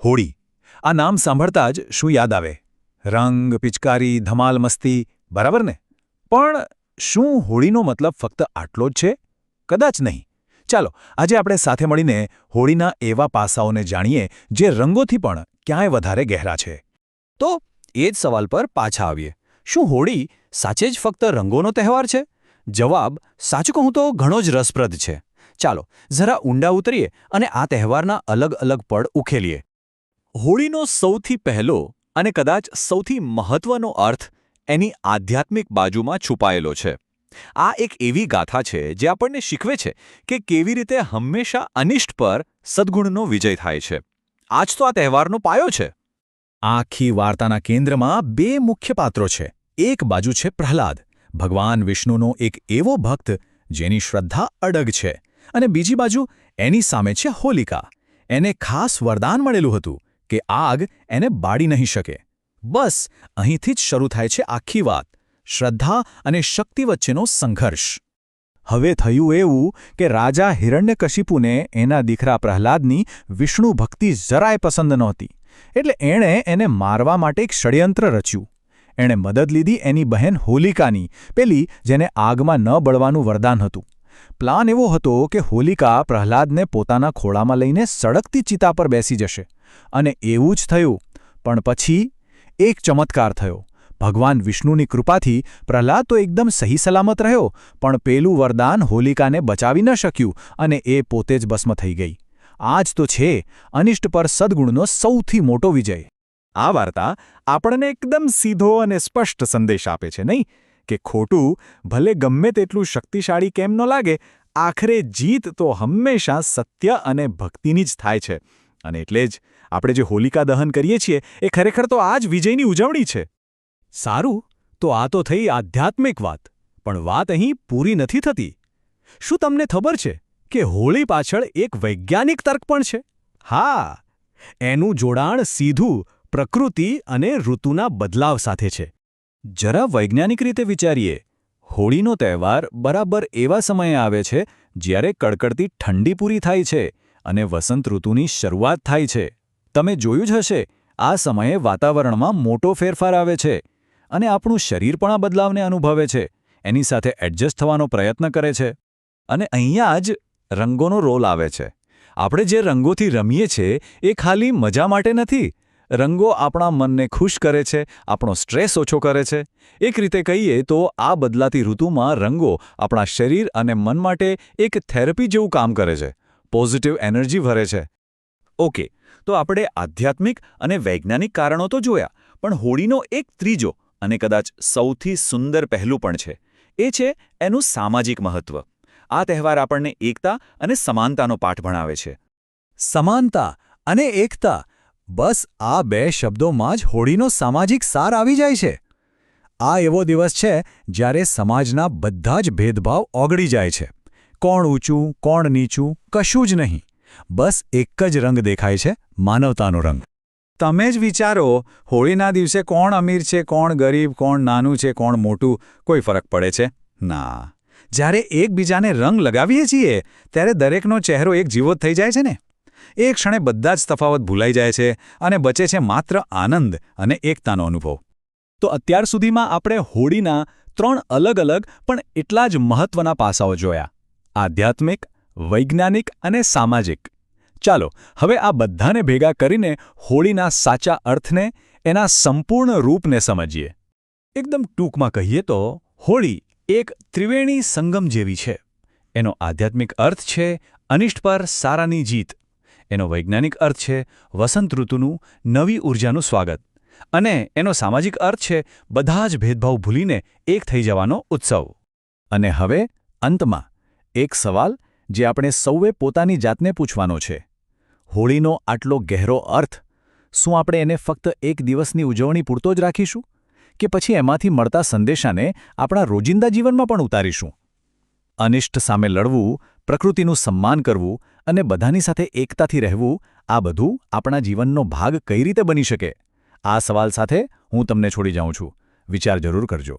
હોળી આ નામ સાંભળતા જ શું યાદ આવે? રંગ, પિચકારી, ધમાલ, મસ્તી, બરાબર ને? પણ શું હોળીનો મતલબ ફક્ત આટલો જ છે? કદાચ નહીં. ચાલો આજે આપણે સાથે મળીને હોળીના એવા પાસાઓને જાણીએ જે રંગોથી પણ ક્યાંય વધારે ગહેરા છે. તો એ જ સવાલ પર પાછા આવીએ. શું હોળી સાચે જ ફક્ત રંગોનો તહેવાર છે? જવાબ સાચું કહું તો ઘણો જ રસપ્રદ છે. ચાલો જરા ઊંડા ઉતરીએ અને આ તહેવારના અલગ અલગ પડ ઉકેલીએ. હોળીનો સૌથી પહેલો અને કદાચ સૌથી મહત્વનો અર્થ એની આધ્યાત્મિક બાજુમાં છુપાયેલો છે. આ એક એવી ગાથા છે જે આપણને શીખવે છે કે કેવી રીતે હંમેશા અનિષ્ટ પર સદ્ગુણનો વિજય થાય છે. આ જ તો આ તહેવારનો પાયો છે. આખી વાર્તાના કેન્દ્રમાં બે મુખ્ય પાત્રો છે. એક બાજુ છે પ્રહલાદ, ભગવાન વિષ્ણુનો એક એવો ભક્ત જેની શ્રદ્ધા અડગ છે, અને બીજી બાજુ એની સામે છે હોલિકા. એને ખાસ વરદાન મળેલું હતું કે આગ એને બાળી નહીં શકે. બસ અહીંથી જ શરૂ થાય છે આખી વાત, શ્રદ્ધા અને શક્તિ વચ્ચેનો સંઘર્ષ. હવે થયું એવું કે રાજા હિરણ્યકશિપુને એના દીકરા પ્રહલાદની વિષ્ણુ ભક્તિ જરાય પસંદ નહોતી, એટલે એણે એને મારવા માટે એક ષડયંત્ર રચ્યું. એણે મદદ લીધી એની બહેન હોલિકાની, પેલી જેને આગમાં ન બળવાનું વરદાન હતું. પ્લાન એવો હતો કે હોલિકા પ્રહલાદને પોતાના ખોળામાં લઈને સળગતી ચિતા પર બેસી જશે, અને એવું જ થયું. પણ પછી એક ચમત્કાર થયો. ભગવાન વિષ્ણુની કૃપાથી પ્રહલાદ તો એકદમ સહી સલામત રહ્યો, પણ પેલું વરદાન હોલિકાને બચાવી ન શક્યું અને એ પોતે જ ભસ્મ થઈ ગઈ. આ જ તો છે અનિષ્ટ પર સદ્ગુણનો સૌથી મોટો વિજય. આ વાર્તા આપણને એકદમ સીધો અને સ્પષ્ટ સંદેશ આપે છે, નહીં? કે ખોટું ભલે ગમે તેટલું શક્તિશાળી કેમ ન લાગે, આખરે જીત તો હંમેશા સત્ય અને ભક્તિની જ થાય છે. અને એટલે જ આપણે જે હોલિકા દહન કરીએ છીએ એ ખરેખર તો આ જ વિજયની ઉજવણી છે. સારું, તો આ તો થઈ આધ્યાત્મિક વાત. પણ વાત અહીં પૂરી નથી થતી. શું તમને ખબર છે કે હોળી પાછળ એક વૈજ્ઞાનિક તર્ક પણ છે? હા, એનું જોડાણ સીધું પ્રકૃતિ અને ઋતુના બદલાવ સાથે છે. જરા વૈજ્ઞાનિક રીતે વિચારીએ. હોળીનો તહેવાર બરાબર એવા સમયે આવે છે જ્યારે કડકડતી ઠંડી પૂરી થાય છે અને વસંત ઋતુની શરૂઆત થાય છે. તમે જોયું જ હશે, આ સમયે વાતાવરણમાં મોટો ફેરફાર આવે છે અને આપણું શરીર પણ આ બદલાવને અનુભવે છે, એની સાથે એડજસ્ટ થવાનો પ્રયત્ન કરે છે. અને અહીંયા જ રંગોનો રોલ આવે છે. આપણે જે રંગોથી રમીએ છીએ એ ખાલી મજા માટે નથી. રંગો આપણા મનને ખુશ કરે છે, આપણો સ્ટ્રેસ ઓછો કરે છે. એક રીતે કહીએ તો આ બદલાતી ઋતુમાં રંગો આપણા શરીર અને મન માટે એક થેરપી જેવું કામ કરે છે, પોઝિટિવ એનર્જી ભરે છે. ઓકે, તો આપણે આધ્યાત્મિક અને વૈજ્ઞાનિક કારણો તો જોયા, પણ હોળીનો એક ત્રીજો અને કદાચ સૌથી સુંદર પહેલું પણ છે. એ છે એનું સામાજિક મહત્વ. આ તહેવાર આપણને એકતા અને સમાનતાનો પાઠ ભણાવે છે. સમાનતા અને એકતા, બસ આ બે શબ્દોમાં જ હોળીનો સામાજિક સાર આવી જાય છે. આ એવો દિવસ છે જ્યારે સમાજના બધા જ ભેદભાવ ઓગળી જાય છે. કોણ ઊંચું, કોણ નીચું, કશું જ નહીં. બસ એક જ રંગ દેખાય છે, માનવતાનો રંગ. તમે જ વિચારો, હોળીના દિવસે કોણ અમીર છે, કોણ ગરીબ, કોણ નાનું છે, કોણ મોટું, કોઈ ફરક પડે છે? ના. જ્યારે એકબીજાને રંગ લગાવીએ છીએ ત્યારે દરેકનો ચહેરો એક જેવો થઈ જાય છે ને. એ ક્ષણે બધા જ તફાવત ભૂલાઈ જાય છે અને બચે છે માત્ર આનંદ અને એકતાનો અનુભવ. તો અત્યાર સુધીમાં આપણે હોળીના 3 અલગ અલગ પણ એટલા જ મહત્વના પાસાઓ જોયા: આધ્યાત્મિક, વૈજ્ઞાનિક અને સામાજિક. ચાલો હવે આ બધાને ભેગા કરીને હોળીના સાચા અર્થને, એના સંપૂર્ણ રૂપને સમજીએ. એકદમ ટૂંકમાં કહીએ તો હોળી એક ત્રિવેણી સંગમ જેવી છે. એનો આધ્યાત્મિક અર્થ છે અનિષ્ટ પર સારાની જીત. એનો વૈજ્ઞાનિક અર્થ છે વસંત ઋતુનું નવી ઊર્જાનું સ્વાગત. અને એનો સામાજિક અર્થ છે બધા જ ભેદભાવ ભૂલીને એક થઈ જવાનો ઉત્સવ. અને હવે અંતમાં એક સવાલ જે આપણે સૌએ પોતાની જાતને પૂછવાનો છે: હોળીનો આટલો ગહેરો અર્થ, શું આપણે એને ફક્ત એક દિવસની ઉજવણી પૂરતો જ રાખીશું, કે પછી એમાંથી મળતા સંદેશાને આપણા રોજિંદા જીવનમાં પણ ઉતારીશું? અનિષ્ટ સામે લડવું, પ્રકૃતિનું સન્માન કરવું અને બધાની સાથે એકતાથી રહેવું, આ બધું આપણા જીવનનો ભાગ કઈ રીતે બની શકે? આ સવાલ સાથે હું તમને છોડી જાઉં છું. વિચાર જરૂર કરજો.